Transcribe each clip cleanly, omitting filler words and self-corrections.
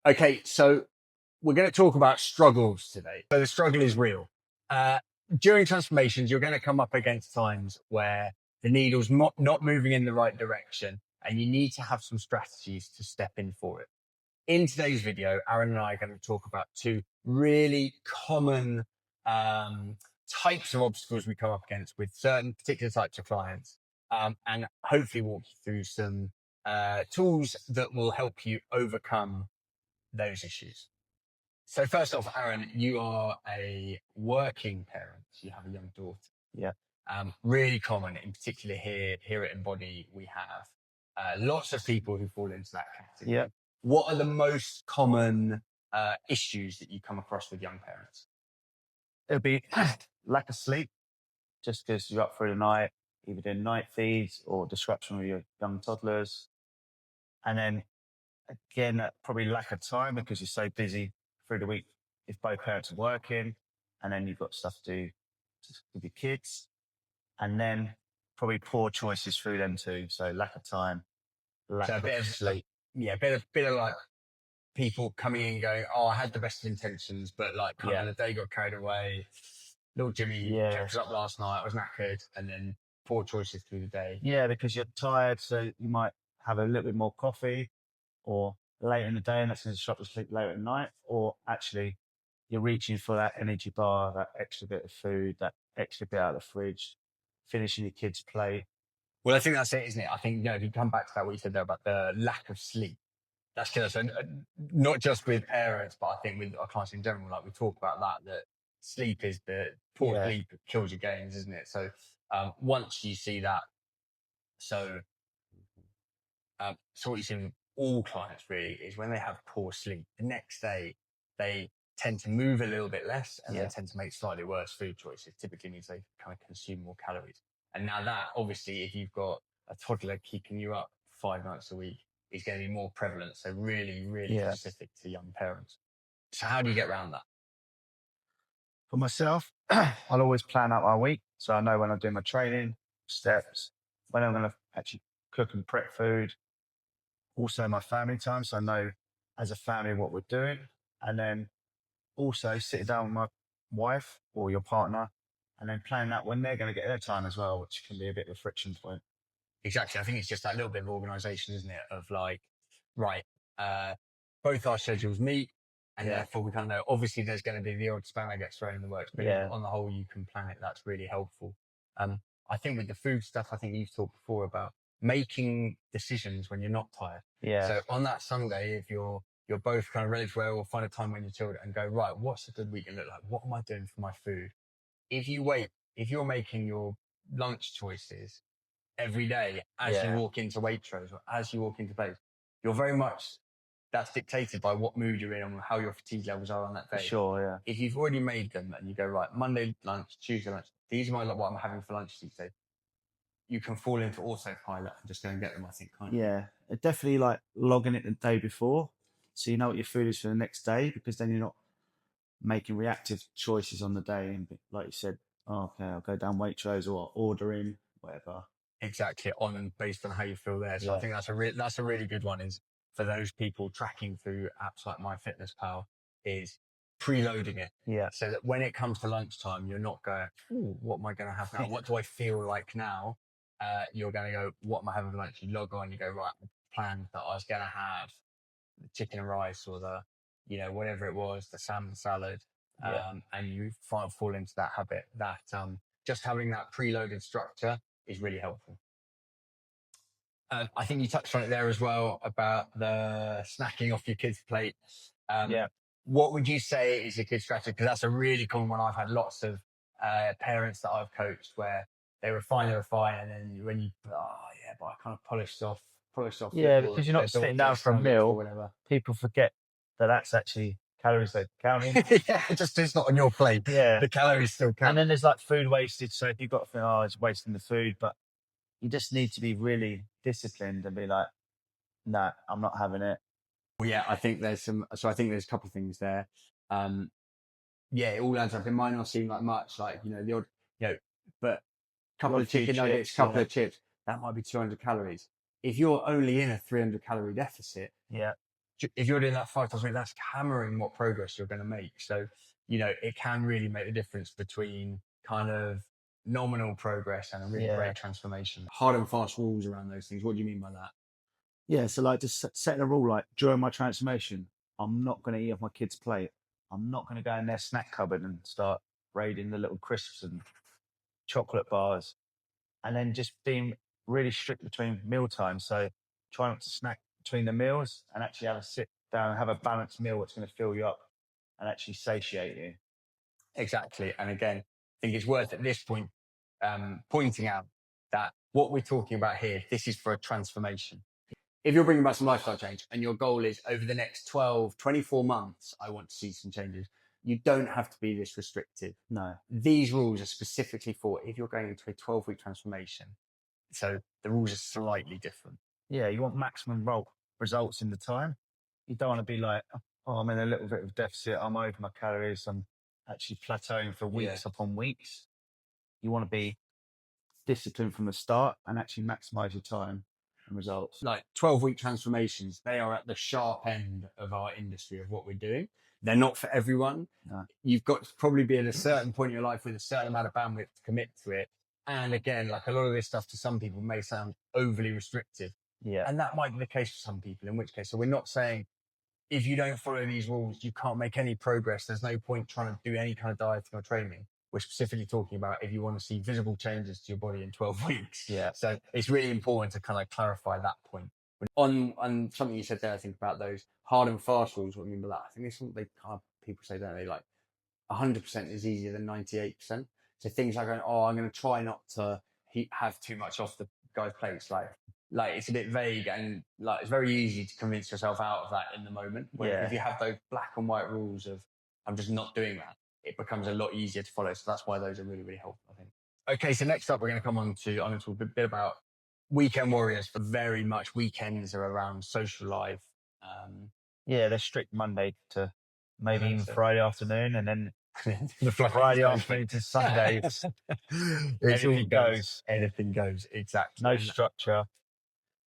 Okay, so we're going to talk about struggles today. So the struggle is real. During transformations, you're going to come up against times where the needle's not moving in the right direction, and you need to have some strategies to step in for it. In today's video, Aaron and I are going to talk about two really common types of obstacles we come up against with certain particular types of clients, and hopefully walk you through some tools that will help you overcome those issues. So first off, Aaron, you are a working parent. You have a young daughter. Yeah. Really common, in particular here at Embody, we have lots of people who fall into that category. Yeah. What are the most common issues that you come across with young parents? It'll be lack of sleep, just because you're up through the night, either doing night feeds or disruption with your young toddlers. And then again, probably lack of time because you're so busy through the week if both parents are working, and then you've got stuff to do with your kids. And then probably poor choices through them too. So lack of time, lack of sleep. Yeah, bit of like people coming in going, oh, I had the best of intentions, but like kind of the day got carried away. Little Jimmy kept us up last night. I was knackered, and then poor choices through the day. Yeah, because you're tired, so you might have a little bit more coffee, or later in the day, and that's going to disrupt your sleep later at night. Or actually, you're reaching for that energy bar, that extra bit of food, that extra bit out of the fridge, finishing your kid's plate. Well, I think that's it, isn't it? I think, if you come back to that, what you said there about the lack of sleep, that's killer. So not just with parents, but I think with our clients in general, like we talk about that sleep is the poor sleep kills your gains, isn't it? So once you see that, so what you see with all clients really is when they have poor sleep, the next day they tend to move a little bit less, and they tend to make slightly worse food choices. Typically means they kind of consume more calories. And now that, obviously, if you've got a toddler keeping you up 5 nights a week, is going to be more prevalent. So really, really specific to young parents. So how do you get around that? For myself, I'll always plan out my week. So I know when I'm doing my training, steps, when I'm going to actually cook and prep food. Also my family time. So I know as a family what we're doing. And then also sitting down with my wife or your partner and then planning out when they're going to get their time as well, which can be a bit of a friction point. Exactly. I think it's just that little bit of organisation, isn't it? Of like, right, both our schedules meet, and therefore we kind of know, obviously there's going to be the odd spanner gets thrown in the works, but on the whole, you can plan it. That's really helpful. I think with the food stuff, I think you've talked before about making decisions when you're not tired. So on that Sunday, if you're both kind of ready to we'll find a time when you're chilled and go, right, what's a good weekend look like? What am I doing for my food? If you're making your lunch choices every day as you walk into Waitrose or as you walk into place, you're very much, that's dictated by what mood you're in and how your fatigue levels are on that day. Sure, yeah. If you've already made them and you go, right, Monday lunch, Tuesday lunch, these are what I'm having for lunch these days, you can fall into autopilot and just go and get them, I think, can't you? Yeah, definitely like logging it the day before so you know what your food is for the next day, because then you're not making reactive choices on the day. And like you said, oh, okay, I'll go down Waitrose or order in, whatever. Exactly, based on how you feel there. So I think that's a really good one, is for those people tracking through apps like MyFitnessPal, is preloading it. Yeah. So that when it comes to lunchtime, you're not going, ooh, what am I going to have now? What do I feel like now? You're going to go, what am I having for lunch? You log on, you go, right, I planned that I was going to have the chicken and rice or the, whatever it was, the salmon salad. And you fall into that habit that just having that preloaded structure is really helpful. I think you touched on it there as well about the snacking off your kids' plate. What would you say is a good strategy? Because that's a really common one. I've had lots of parents that I've coached where they were fine, and then when you, but I kind of polished off. Yeah, because you're not sitting down for a meal. People forget that that's actually calories they're counting. It's not on your plate. Yeah, the calories still count. And then there's like food wastage. So if you've got to think, oh, it's wasting the food, but you just need to be really disciplined and be like, no, I'm not having it. Well, I think there's a couple of things there. It all adds up. It might not seem like much, like, the odd, but a couple of chicken nuggets, couple of chips, that might be 200 calories. If you're only in a 300 calorie deficit, if you're doing that 5 times a week, that's hammering what progress you're going to make. So, it can really make the difference between kind of nominal progress and a really great transformation. Hard and fast rules around those things. What do you mean by that? Yeah, so like just setting a rule, like during my transformation, I'm not going to eat off my kid's plate. I'm not going to go in their snack cupboard and start raiding the little crisps and chocolate bars. And then just being really strict between meal times. So try not to snack between the meals and actually have a sit down and have a balanced meal that's going to fill you up and actually satiate you. Exactly. And again, I think it's worth at this point pointing out that what we're talking about here, this is for a transformation. If you're bringing about some lifestyle change and your goal is over the next 12, 24 months, I want to see some changes, you don't have to be this restrictive. No. These rules are specifically for if you're going into a 12-week transformation. So the rules are slightly different. Yeah, you want maximum results in the time. You don't want to be like, oh, I'm in a little bit of deficit. I'm over my calories. I'm actually plateauing for weeks upon weeks. You want to be disciplined from the start and actually maximize your time and results. Like 12-week transformations, they are at the sharp end of our industry of what we're doing. They're not for everyone. No. You've got to probably be at a certain point in your life with a certain amount of bandwidth to commit to it. And again, like a lot of this stuff to some people may sound overly restrictive. Yeah. And that might be the case for some people, in which case, so we're not saying if you don't follow these rules, you can't make any progress. There's no point trying to do any kind of dieting or training. We're specifically talking about if you want to see visible changes to your body in 12 weeks. Yeah. So it's really important to kind of clarify that point. On something you said there, I think about those hard and fast rules, what I mean by that, I think it's something people say, don't they? Like 100% is easier than 98%. So things like going, I'm going to try not to have too much off the guy's plates. Like it's a bit vague and like it's very easy to convince yourself out of that in the moment. If you have those black and white rules of I'm just not doing that, it becomes a lot easier to follow. So that's why those are really, really helpful, I think. Okay, so next up, I'm going to talk a bit about weekend warriors. For very much weekends are around social life. They're strict Monday to maybe even Friday afternoon, and then the Friday afternoon to Sunday. Anything goes. Anything goes, exactly. No structure.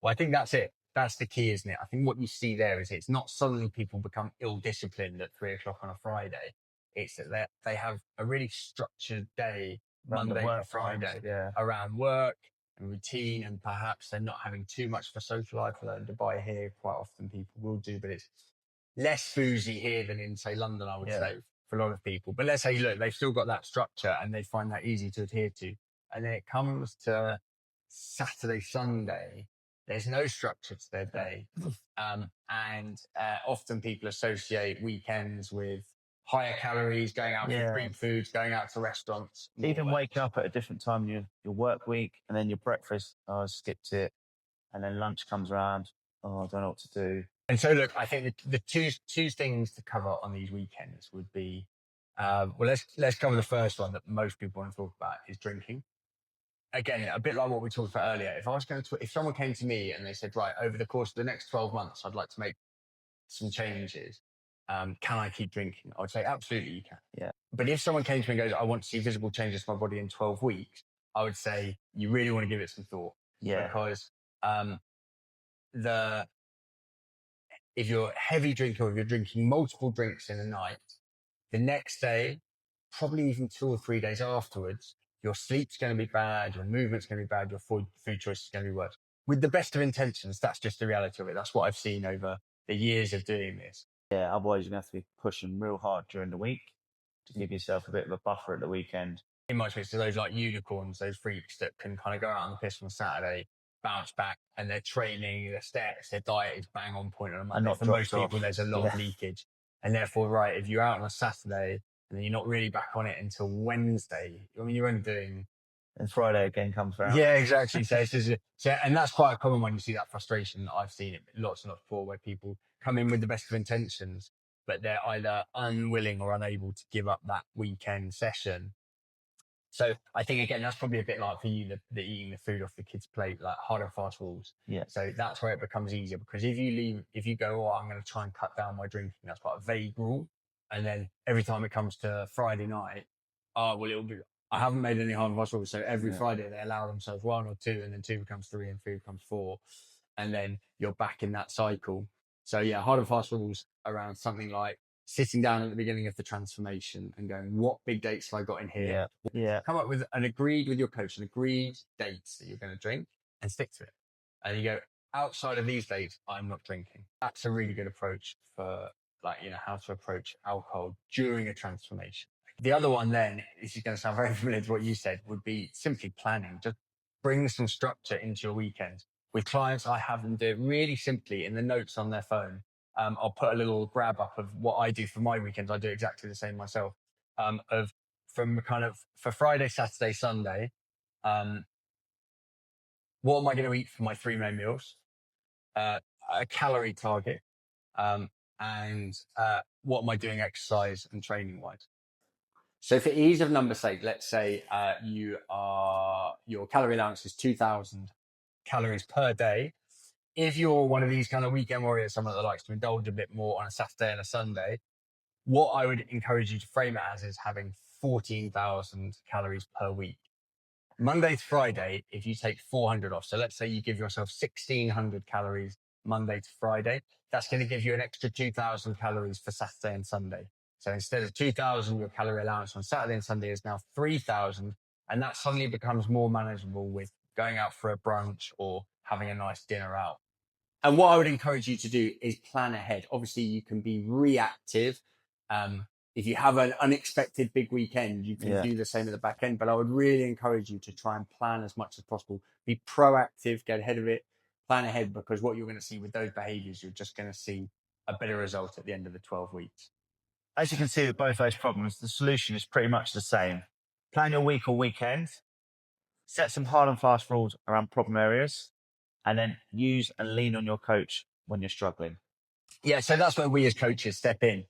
Well, I think that's it. That's the key, isn't it? I think what you see there is it's not suddenly people become ill-disciplined at 3:00 on a Friday. It's that they have a really structured day, Monday to Friday, around work and routine, and perhaps they're not having too much of a social life. Although in Dubai here, quite often people will do, but it's less boozy here than in, say, London, I would say, for a lot of people. But let's say, look, they've still got that structure and they find that easy to adhere to. And then it comes to Saturday, Sunday, there's no structure to their day. Often people associate weekends with higher calories, going out for free foods, going out to restaurants. Even wake up at a different time in your work week, and then your breakfast, I skipped it. And then lunch comes around, I don't know what to do. And so, look, I think the two things to cover on these weekends would be, let's cover the first one that most people want to talk about is drinking. Again, a bit like what we talked about earlier. If someone came to me and they said, right, over the course of the next 12 months, I'd like to make some changes. Can I keep drinking? I would say, absolutely, you can. Yeah. But if someone came to me and goes, I want to see visible changes to my body in 12 weeks, I would say, you really want to give it some thought. Yeah. Because if you're a heavy drinker, or if you're drinking multiple drinks in a night, the next day, probably even 2 or 3 days afterwards, your sleep's going to be bad, your movement's going to be bad, your food choice is going to be worse. With the best of intentions, that's just the reality of it. That's what I've seen over the years of doing this. Yeah, otherwise you're going to have to be pushing real hard during the week to give yourself a bit of a buffer at the weekend. In my experience, those like unicorns, those freaks that can kind of go out on the piss on Saturday, bounce back, and their training, their steps, their diet is bang on point on a Monday. And not for most people, there's a lot of leakage. And therefore, right, if you're out on a Saturday and then you're not really back on it until Wednesday, I mean, you're only doing... And Friday again comes around. Yeah, exactly. And that's quite a common one. You see that frustration. I've seen it lots and lots before, where people come in with the best of intentions, but they're either unwilling or unable to give up that weekend session. So I think, again, that's probably a bit like for you, the eating the food off the kid's plate, like hard and fast rules. Yeah. So that's where it becomes easier, because if you go, I'm going to try and cut down my drinking, that's quite a vague rule. And then every time it comes to Friday night, I haven't made any hard and fast rules. So every Friday they allow themselves 1 or 2, and then 2 becomes 3 and 3 becomes 4. And then you're back in that cycle. So yeah, hard and fast rules around something like sitting down at the beginning of the transformation and going, what big dates have I got in here? Come up with an agreed with your coach, an agreed dates that you're going to drink and stick to it. And you go, outside of these dates, I'm not drinking. That's a really good approach for how to approach alcohol during a transformation. The other one then, this is going to sound very familiar to what you said, would be simply planning. Just bring some structure into your weekend. With clients, I have them do it really simply in the notes on their phone. I'll put a little grab up of what I do for my weekends. I do exactly the same myself. For Friday, Saturday, Sunday, what am I going to eat for my 3 main meals? A calorie target, and what am I doing exercise and training wise? So for ease of numbers sake, let's say your calorie allowance is 2,000 calories per day. If you're one of these kind of weekend warriors, someone that likes to indulge a bit more on a Saturday and a Sunday, what I would encourage you to frame it as is having 14,000 calories per week. Monday to Friday, if you take 400 off, so let's say you give yourself 1,600 calories Monday to Friday, that's going to give you an extra 2,000 calories for Saturday and Sunday. So instead of 2,000, your calorie allowance on Saturday and Sunday is now 3,000. And that suddenly becomes more manageable with going out for a brunch or having a nice dinner out. And what I would encourage you to do is plan ahead. Obviously, you can be reactive. If you have an unexpected big weekend, you can do the same at the back end. But I would really encourage you to try and plan as much as possible. Be proactive, get ahead of it, plan ahead, because what you're going to see with those behaviors, you're just going to see a better result at the end of the 12 weeks. As you can see with both those problems, the solution is pretty much the same. Plan your week or weekend, set some hard and fast rules around problem areas, and then use and lean on your coach when you're struggling. Yeah, so that's where we as coaches step in,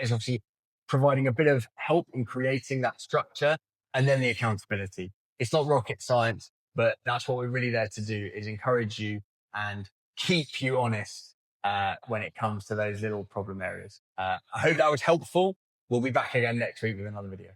is obviously providing a bit of help in creating that structure and then the accountability. It's not rocket science, but that's what we're really there to do, is encourage you and keep you honest when it comes to those little problem areas. I hope that was helpful. We'll be back again next week with another video.